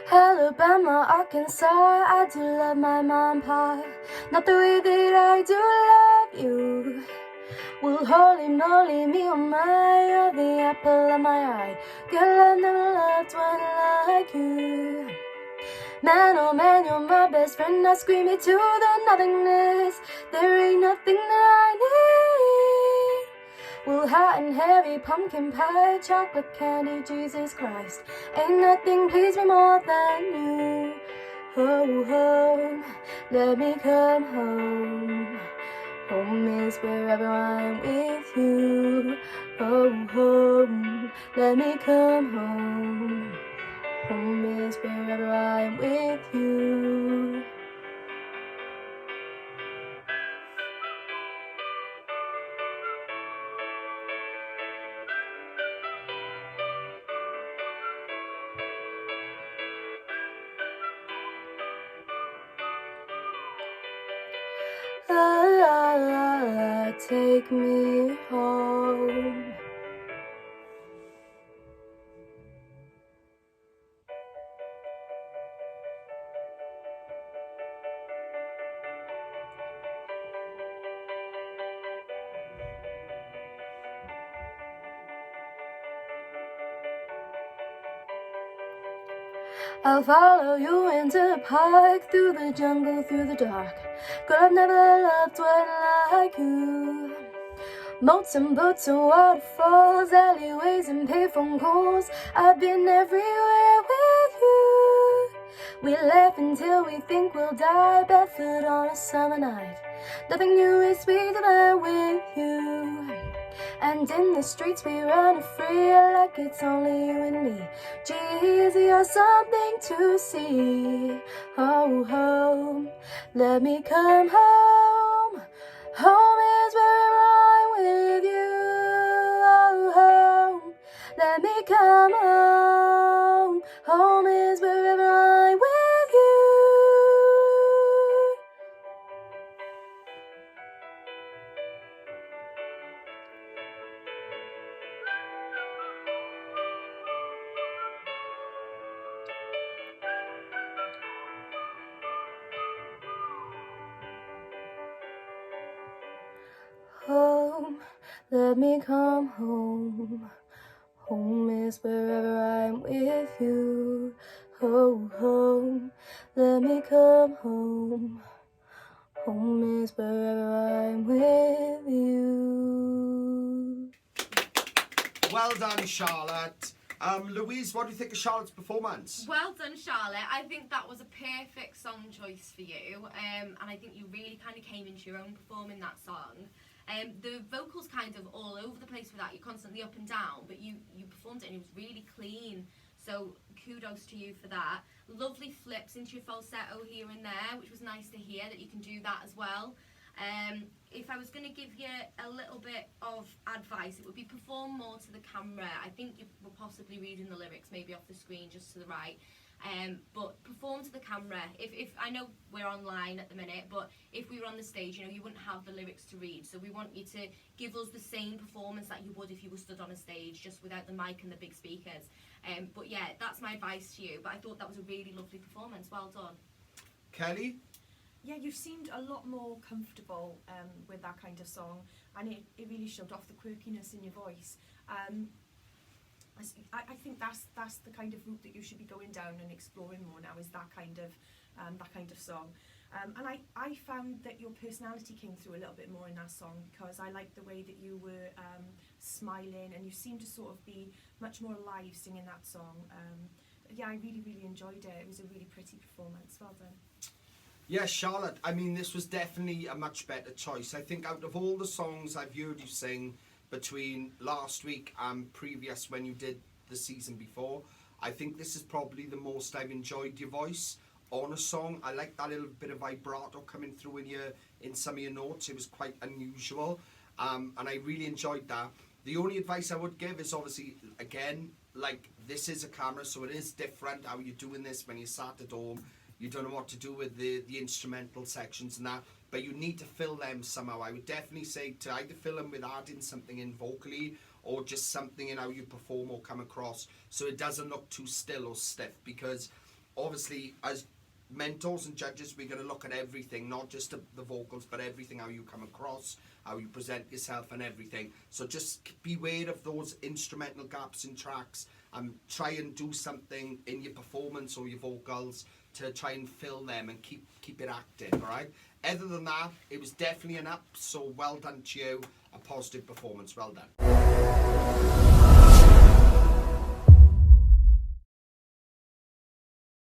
Alabama, Arkansas, I do love my mom and pa. Not the way that I do love you. Well, holy moly, me oh my, you're the apple of my eye. Girl, I never loved one like you. Man, oh man, you're my best friend. I scream it to the nothingness. There ain't nothing that I need. Well, hot and heavy, pumpkin pie, chocolate candy, Jesus Christ. Ain't nothing please me more than you. Oh, home, let me come home. Home is wherever I'm with you. Oh, home, let me come home. Home is wherever I'm with you. Take me home. I'll follow you into the park, through the jungle, through the dark. Girl, I've never loved one like you. Moats and boats and waterfalls, alleyways and payphone calls. I've been everywhere with you. We laugh until we think we'll die, barefoot on a summer night. Nothing new is sweeter than with you. And in the streets we run free, like it's only you and me. Geez, you're something to see. Oh, home, let me come home. Home is wherever I'm with you. Oh, home, let me come home. Home is wherever I'm with you. Home, let me come home. Home is wherever I'm with you. Oh, home, let me come home. Home is wherever I'm with you. Well done, Charlotte. Louise, what do you think of Charlotte's performance? Well done, Charlotte. I think that was a perfect song choice for you, and I think you really kind of came into your own performing that song. The vocals kind of all over the place with that. You're constantly up and down, but you performed it and it was really clean. So kudos to you for that. Lovely flips into your falsetto here and there, which was nice to hear that you can do that as well. If I was going to give you a little bit of advice, it would be perform more to the camera. I think you were possibly reading the lyrics maybe off the screen just to the right. But perform to the camera. If I know we're online at the minute, but if we were on the stage, you wouldn't have the lyrics to read. So we want you to give us the same performance that you would if you were stood on a stage, just without the mic and the big speakers. But yeah, that's my advice to you. But I thought that was a really lovely performance. Well done. Kelly? Yeah, you seemed a lot more comfortable with that kind of song, and it really showed off the quirkiness in your voice. I think that's the kind of route that you should be going down and exploring more now, is that kind of song. And I found that your personality came through a little bit more in that song, because I liked the way that you were smiling, and you seemed to sort of be much more alive singing that song. Yeah, I really, really enjoyed it. It was a really pretty performance. Well done. Yeah, Charlotte, I mean, this was definitely a much better choice. I think out of all the songs I've heard you sing between last week and previous when you did the season before, I think this is probably the most I've enjoyed your voice on a song. I like that little bit of vibrato coming through in some of your notes. It was quite unusual, and I really enjoyed that. The only advice I would give is obviously, again, like, this is a camera, so it is different how you're doing this when you're sat at home. You don't know what to do with the instrumental sections and that, but you need to fill them somehow. I would definitely say to either fill them with adding something in vocally, or just something in how you perform or come across, so it doesn't look too still or stiff, because obviously, as mentors and judges, we're going to look at everything, not just the vocals, but everything, how you come across, how you present yourself and everything. So just beware of those instrumental gaps in tracks, and try and do something in your performance or your vocals to try and fill them and keep it active, all right? Other than that, it was definitely an up, so well done to you, a positive performance, well done.